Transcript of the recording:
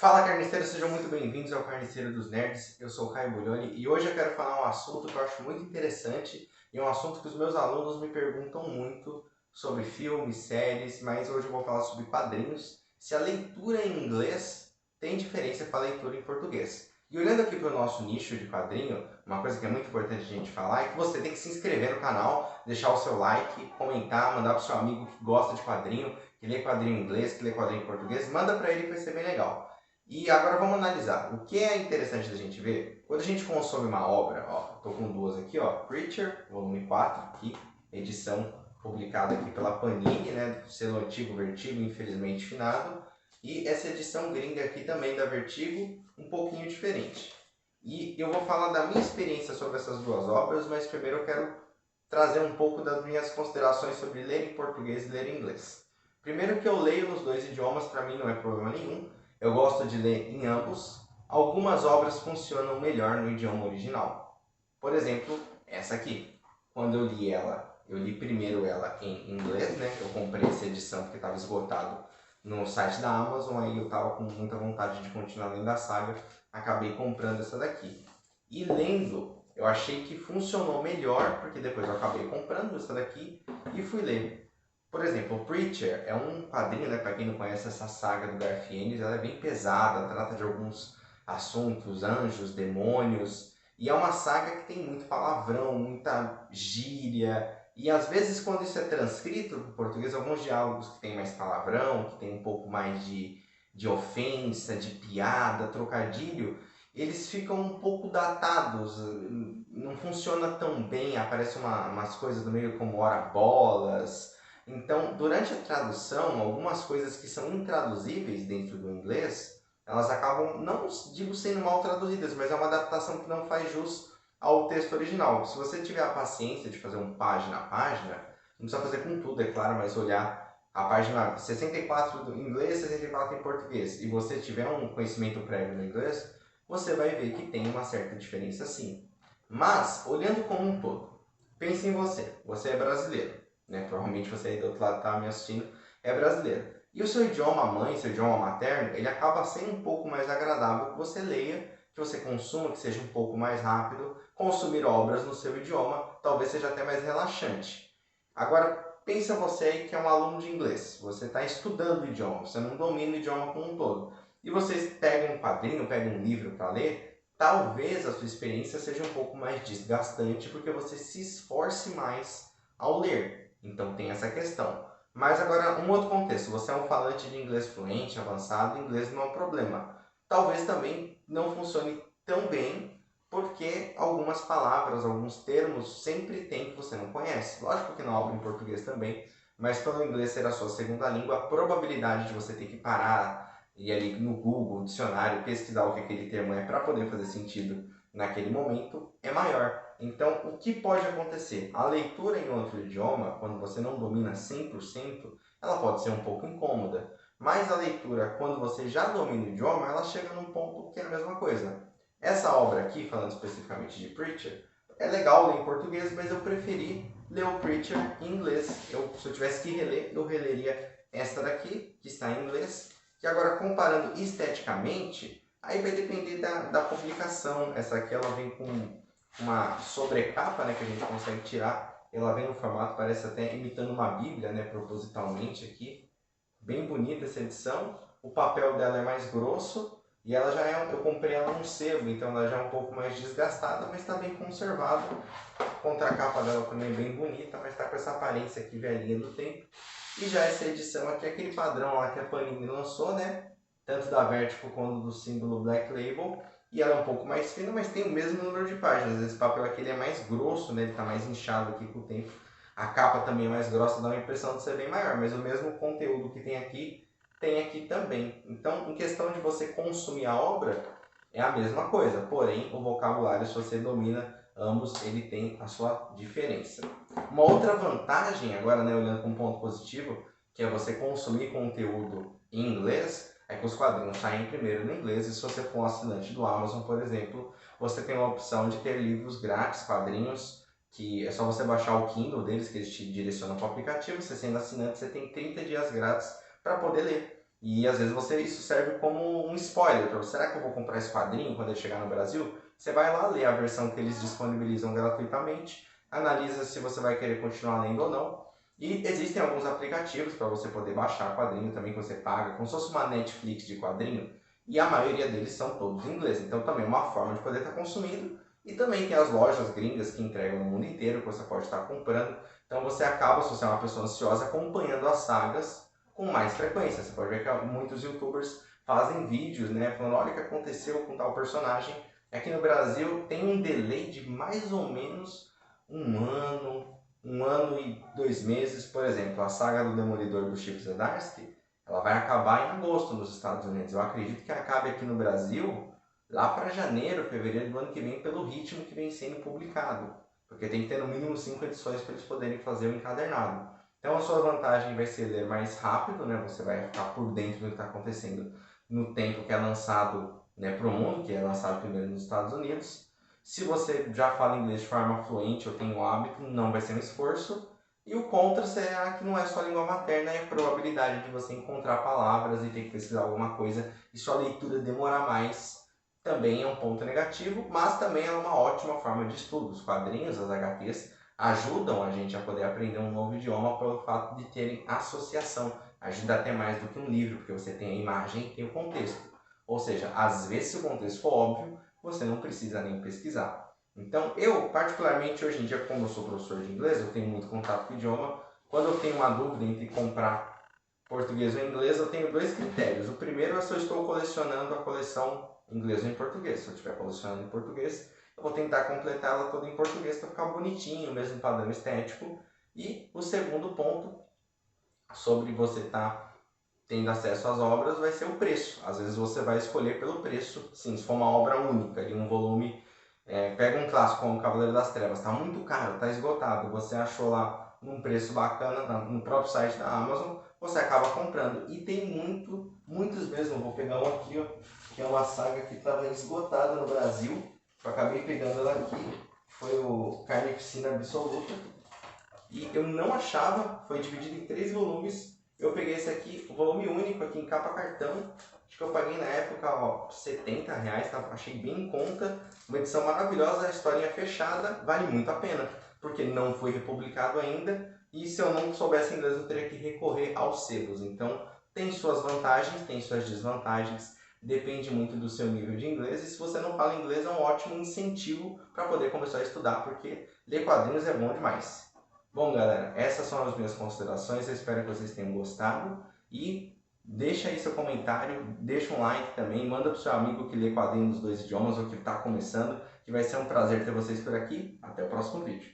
Fala, carniceiros, sejam muito bem-vindos ao Carniceiro dos Nerds. Eu sou o Caio Buglioni e hoje eu quero falar um assunto que eu acho muito interessante e um assunto que os meus alunos me perguntam muito sobre filmes, séries, mas hoje eu vou falar sobre quadrinhos. Se a leitura em inglês tem diferença para a leitura em português. E olhando aqui para o nosso nicho de quadrinho, uma coisa que é muito importante a gente falar é que você tem que se inscrever no canal, deixar o seu like, comentar, mandar para o seu amigo que gosta de quadrinho, que lê quadrinho em inglês, que lê quadrinho em português, manda para ele que vai ser bem legal. E agora vamos analisar. O que é interessante da gente ver? Quando a gente consome uma obra, ó, estou com duas aqui, ó, Preacher, volume 4, aqui, edição publicada aqui pela Panini, né, selo antigo Vertigo, infelizmente finado, e essa edição gringa aqui também da Vertigo, um pouquinho diferente. E eu vou falar da minha experiência sobre essas duas obras, mas primeiro eu quero trazer um pouco das minhas considerações sobre ler em português e ler em inglês. Primeiro que eu leio nos dois idiomas, para mim não é problema nenhum. Eu gosto de ler em ambos. Algumas obras funcionam melhor no idioma original. Por exemplo, essa aqui. Quando eu li ela, eu li primeiro ela em inglês, né? Eu comprei essa edição porque estava esgotado no site da Amazon, aí eu estava com muita vontade de continuar lendo a saga, acabei comprando essa daqui. E lendo, eu achei que funcionou melhor, porque depois eu acabei comprando essa daqui e fui ler. Por exemplo, Preacher é um quadrinho, né, para quem não conhece essa saga do Garth Ennis, ela é bem pesada, trata de alguns assuntos, anjos, demônios, e é uma saga que tem muito palavrão, muita gíria, e às vezes quando isso é transcrito para o português, alguns diálogos que tem mais palavrão, que tem um pouco mais de ofensa, de piada, trocadilho, eles ficam um pouco datados, não funciona tão bem, aparecem umas coisas no meio como ora-bolas. Então, durante a tradução, algumas coisas que são intraduzíveis dentro do inglês, elas acabam, não digo sendo mal traduzidas, mas é uma adaptação que não faz jus ao texto original. Se você tiver a paciência de fazer um página a página, não precisa fazer com tudo, é claro, mas olhar a página 64 em inglês, 64 em português, e você tiver um conhecimento prévio no inglês, você vai ver que tem uma certa diferença sim. Mas, olhando como um todo, pense em você. Você é brasileiro, né? Provavelmente você aí do outro lado está me assistindo, é brasileiro. E o seu idioma mãe, seu idioma materno, ele acaba sendo um pouco mais agradável que você leia, que você consuma, que seja um pouco mais rápido. Consumir obras no seu idioma talvez seja até mais relaxante. Agora, pensa você aí que é um aluno de inglês. Você está estudando o idioma, você não domina o idioma como um todo. E você pega um quadrinho, pega um livro para ler, talvez a sua experiência seja um pouco mais desgastante, porque você se esforce mais ao ler. Então tem essa questão. Mas agora, um outro contexto. Você é um falante de inglês fluente, avançado, inglês não é um problema. Talvez também não funcione tão bem, porque algumas palavras, alguns termos sempre tem que você não conhece. Lógico que na obra em português também, mas pelo inglês ser a sua segunda língua, a probabilidade de você ter que parar e ali no Google, no dicionário, pesquisar o que aquele termo é para poder fazer sentido naquele momento é maior. Então, o que pode acontecer? A leitura em outro idioma, quando você não domina 100%, ela pode ser um pouco incômoda. Mas a leitura, quando você já domina o idioma, ela chega num ponto que é a mesma coisa. Essa obra aqui, falando especificamente de Preacher, é legal ler em português, mas eu preferi ler o Preacher em inglês. Se eu tivesse que reler, eu releria esta daqui, que está em inglês. E agora, comparando esteticamente, aí vai depender da publicação. Essa aqui ela vem com uma sobrecapa, né, que a gente consegue tirar. Ela vem no formato, parece até imitando uma bíblia, né, propositalmente aqui. Bem bonita essa edição. O papel dela é mais grosso e ela já é, eu comprei ela num sebo, então ela já é um pouco mais desgastada, mas está bem conservada. A contracapa dela também é bem bonita, mas está com essa aparência aqui velhinha do tempo. E já essa edição aqui é aquele padrão lá que a Panini lançou, né? Tanto da Vertigo quanto do símbolo Black Label. E ela é um pouco mais fina, mas tem o mesmo número de páginas. Esse papel aqui ele é mais grosso, né? Ele está mais inchado aqui com o tempo. A capa também é mais grossa, dá uma impressão de ser bem maior, mas o mesmo conteúdo que tem aqui também. Então, em questão de você consumir a obra, é a mesma coisa. Porém, o vocabulário, se você domina ambos, ele tem a sua diferença. Uma outra vantagem, agora, né, olhando como ponto positivo, que é você consumir conteúdo em inglês, é que os quadrinhos saem primeiro no inglês, e se você for um assinante do Amazon, por exemplo, você tem a opção de ter livros grátis, quadrinhos, que é só você baixar o Kindle deles, que eles te direcionam para o aplicativo. Você sendo assinante, você tem 30 dias grátis para poder ler. E às vezes isso serve como um spoiler para você. Será que eu vou comprar esse quadrinho quando ele chegar no Brasil? Você vai lá ler a versão que eles disponibilizam gratuitamente, analisa se você vai querer continuar lendo ou não. E existem alguns aplicativos para você poder baixar quadrinho também que você paga, como se fosse uma Netflix de quadrinho, e a maioria deles são todos em inglês. Então também é uma forma de poder estar consumindo. E também tem as lojas gringas que entregam no mundo inteiro, que você pode estar comprando. Então você acaba, se você é uma pessoa ansiosa, acompanhando as sagas com mais frequência. Você pode ver que muitos youtubers fazem vídeos, né, falando, olha o que aconteceu com tal personagem. Aqui no Brasil tem um delay de mais ou menos um ano e 2 meses. Por exemplo, a saga do Demolidor do Chip Zdarsky, ela vai acabar em agosto nos Estados Unidos. Eu acredito que acabe aqui no Brasil lá para janeiro, fevereiro do ano que vem, pelo ritmo que vem sendo publicado. Porque tem que ter no mínimo 5 edições para eles poderem fazer o encadernado. Então a sua vantagem vai ser ler mais rápido, né? Você vai ficar por dentro do que está acontecendo no tempo que é lançado, né, para o mundo, que é lançado primeiro nos Estados Unidos. Se você já fala inglês de forma fluente ou tem o hábito, não vai ser um esforço. E o contra será que não é sua língua materna e a probabilidade de você encontrar palavras e ter que pesquisar alguma coisa e sua leitura demorar mais também é um ponto negativo, mas também é uma ótima forma de estudo. Os quadrinhos, as HQs, ajudam a gente a poder aprender um novo idioma pelo fato de terem associação. Ajuda até mais do que um livro, porque você tem a imagem e tem o contexto. Ou seja, às vezes se o contexto for óbvio, você não precisa nem pesquisar. Então, eu, particularmente, hoje em dia, como eu sou professor de inglês, eu tenho muito contato com o idioma. Quando eu tenho uma dúvida entre comprar português ou inglês, eu tenho dois critérios. O primeiro é se eu estou colecionando a coleção inglês ou em português. Se eu estiver colecionando em português, eu vou tentar completar ela toda em português para ficar bonitinho, o mesmo padrão estético. E o segundo ponto, sobre você estar tendo acesso às obras, vai ser o preço. Às vezes você vai escolher pelo preço. Sim, se for uma obra única, de um volume, pega um clássico como o Cavaleiro das Trevas, está muito caro, está esgotado, você achou lá num preço bacana no próprio site da Amazon, você acaba comprando. E tem muitos mesmo, vou pegar um aqui, ó, que é uma saga que estava esgotada no Brasil, eu acabei pegando ela aqui, foi o Carnificina Absoluta, e eu não achava, foi dividido em 3 volumes, eu peguei esse aqui, o volume único aqui em capa cartão, acho que eu paguei na época, ó, R$ 70, tá? Achei bem em conta, uma edição maravilhosa, a historinha fechada, vale muito a pena, porque não foi republicado ainda, e se eu não soubesse inglês eu teria que recorrer aos sebos. Então tem suas vantagens, tem suas desvantagens, depende muito do seu nível de inglês, e se você não fala inglês é um ótimo incentivo para poder começar a estudar, porque ler quadrinhos é bom demais. Bom, galera, essas são as minhas considerações, eu espero que vocês tenham gostado e deixa aí seu comentário, deixa um like também, manda para o seu amigo que lê quadrinhos dos 2 idiomas ou que está começando, que vai ser um prazer ter vocês por aqui. Até o próximo vídeo.